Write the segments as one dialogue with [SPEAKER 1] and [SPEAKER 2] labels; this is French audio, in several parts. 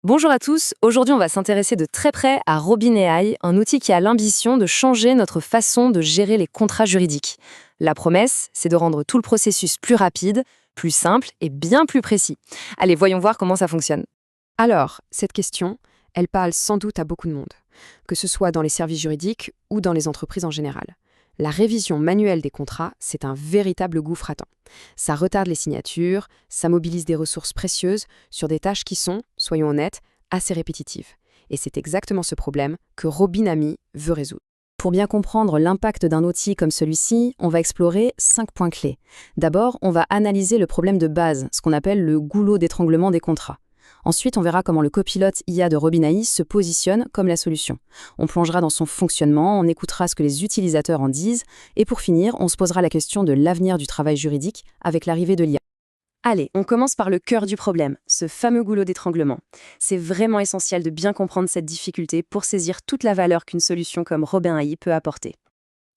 [SPEAKER 1] Bonjour à tous, aujourd'hui on va s'intéresser de très près à Robin AI, un outil qui a l'ambition de changer notre façon de gérer les contrats juridiques. La promesse, c'est de rendre tout le processus plus rapide, plus simple et bien plus précis. Allez, voyons voir comment ça fonctionne.
[SPEAKER 2] Alors, cette question, elle parle sans doute à beaucoup de monde, que ce soit dans les services juridiques ou dans les entreprises en général. La révision manuelle des contrats, c'est un véritable gouffre à temps. Ça retarde les signatures, ça mobilise des ressources précieuses sur des tâches qui sont, soyons honnêtes, assez répétitives. Et c'est exactement ce problème que Robin Ami veut résoudre.
[SPEAKER 1] Pour bien comprendre l'impact d'un outil comme celui-ci, on va explorer 5 points clés. D'abord, on va analyser le problème de base, ce qu'on appelle le goulot d'étranglement des contrats. Ensuite, on verra comment le copilote IA de Robin AI se positionne comme la solution. On plongera dans son fonctionnement, on écoutera ce que les utilisateurs en disent, et pour finir, on se posera la question de l'avenir du travail juridique avec l'arrivée de l'IA. Allez, on commence par le cœur du problème, ce fameux goulot d'étranglement. C'est vraiment essentiel de bien comprendre cette difficulté pour saisir toute la valeur qu'une solution comme Robin AI peut apporter.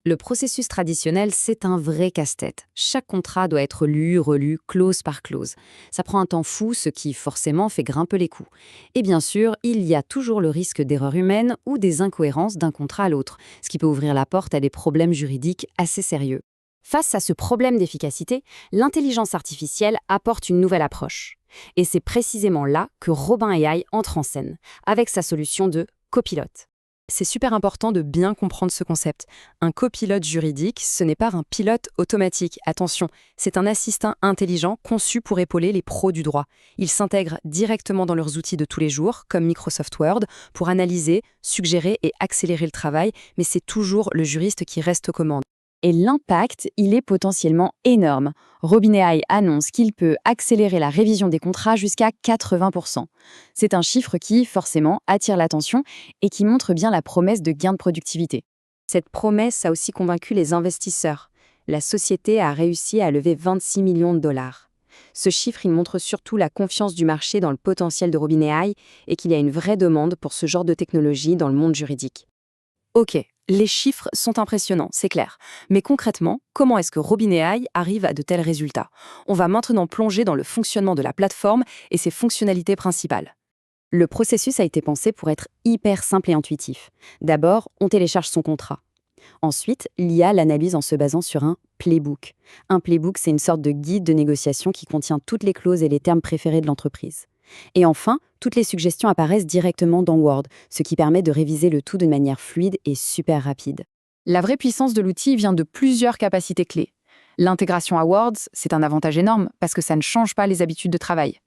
[SPEAKER 1] Le processus traditionnel, c'est un vrai casse-tête. Chaque contrat doit être lu, relu, clause par clause. Ça prend un temps fou, ce qui forcément fait grimper les coûts. Et bien sûr, il y a toujours le risque d'erreurs humaines ou des incohérences d'un contrat à l'autre, ce qui peut ouvrir la porte à des problèmes juridiques assez sérieux. Face à ce problème d'efficacité, l'intelligence artificielle apporte une nouvelle approche. Et c'est précisément là que Robin AI entre en scène, avec sa solution de copilote. C'est super important de bien comprendre ce concept. Un copilote juridique, ce n'est pas un pilote automatique. Attention, c'est un assistant intelligent conçu pour épauler les pros du droit. Il s'intègre directement dans leurs outils de tous les jours, comme Microsoft Word, pour analyser, suggérer et accélérer le travail, mais c'est toujours le juriste qui reste aux commandes. Et l'impact, il est potentiellement énorme. Robin AI annonce qu'il peut accélérer la révision des contrats jusqu'à 80%. C'est un chiffre qui, forcément, attire l'attention et qui montre bien la promesse de gain de productivité. Cette promesse a aussi convaincu les investisseurs. La société a réussi à lever 26 millions de dollars. Ce chiffre, il montre surtout la confiance du marché dans le potentiel de Robin AI et qu'il y a une vraie demande pour ce genre de technologie dans le monde juridique. Ok, les chiffres sont impressionnants, c'est clair. Mais concrètement, comment est-ce que Robin AI arrive à de tels résultats? On va maintenant plonger dans le fonctionnement de la plateforme et ses fonctionnalités principales. Le processus a été pensé pour être hyper simple et intuitif. D'abord, on télécharge son contrat. Ensuite, l'IA l'analyse en se basant sur un playbook. Un playbook, c'est une sorte de guide de négociation qui contient toutes les clauses et les termes préférés de l'entreprise. Et enfin, toutes les suggestions apparaissent directement dans Word, ce qui permet de réviser le tout de manière fluide et super rapide. La vraie puissance de l'outil vient de plusieurs capacités clés. L'intégration à Word, c'est un avantage énorme parce que ça ne change pas les habitudes de travail.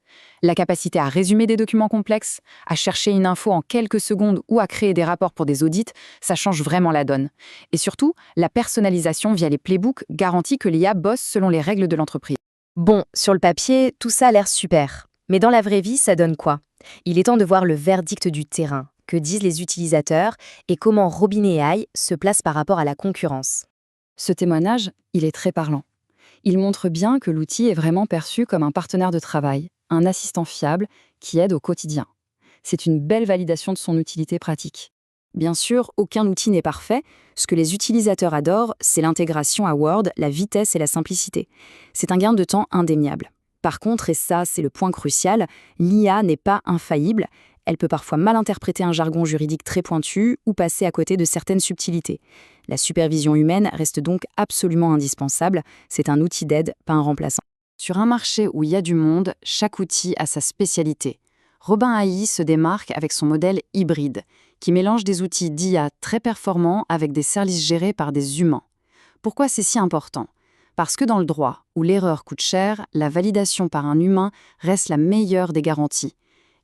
[SPEAKER 1] La capacité à résumer des documents complexes, à chercher une info en quelques secondes ou à créer des rapports pour des audits, ça change vraiment la donne. Et surtout, la personnalisation via les playbooks garantit que l'IA bosse selon les règles de l'entreprise. Bon, sur le papier, tout ça a l'air super. Mais dans la vraie vie, ça donne quoi? Il est temps de voir le verdict du terrain. Que disent les utilisateurs et comment Robin AI se place par rapport à la concurrence?
[SPEAKER 2] Ce témoignage, il est très parlant. Il montre bien que l'outil est vraiment perçu comme un partenaire de travail, un assistant fiable qui aide au quotidien. C'est une belle validation de son utilité pratique. Bien sûr, aucun outil n'est parfait. Ce que les utilisateurs adorent, c'est l'intégration à Word, la vitesse et la simplicité. C'est un gain de temps indéniable. Par contre, et ça c'est le point crucial, l'IA n'est pas infaillible. Elle peut parfois mal interpréter un jargon juridique très pointu ou passer à côté de certaines subtilités. La supervision humaine reste donc absolument indispensable. C'est un outil d'aide, pas un remplaçant. Sur un marché où il y a du monde, chaque outil a sa spécialité. Robin AI se démarque avec son modèle hybride, qui mélange des outils d'IA très performants avec des services gérés par des humains. Pourquoi c'est si important? Parce que dans le droit, où l'erreur coûte cher, la validation par un humain reste la meilleure des garanties.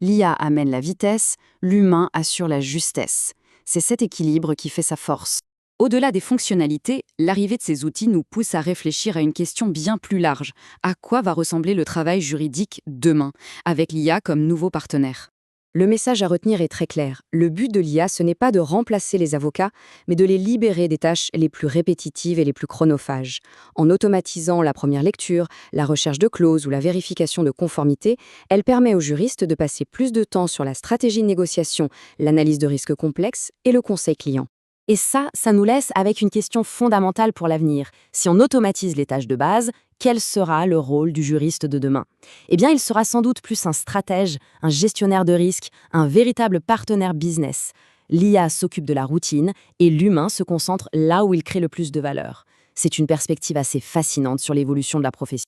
[SPEAKER 2] L'IA amène la vitesse, l'humain assure la justesse. C'est cet équilibre qui fait sa force. Au-delà des fonctionnalités, l'arrivée de ces outils nous pousse à réfléchir à une question bien plus large. À quoi va ressembler le travail juridique demain, avec l'IA comme nouveau partenaire? Le message à retenir est très clair. Le but de l'IA, ce n'est pas de remplacer les avocats, mais de les libérer des tâches les plus répétitives et les plus chronophages. En automatisant la première lecture, la recherche de clauses ou la vérification de conformité, elle permet aux juristes de passer plus de temps sur la stratégie de négociation, l'analyse de risques complexes et le conseil client.
[SPEAKER 3] Et ça nous laisse avec une question fondamentale pour l'avenir. Si on automatise les tâches de base, quel sera le rôle du juriste de demain? Eh bien, il sera sans doute plus un stratège, un gestionnaire de risque, un véritable partenaire business. L'IA s'occupe de la routine et l'humain se concentre là où il crée le plus de valeur. C'est une perspective assez fascinante sur l'évolution de la profession.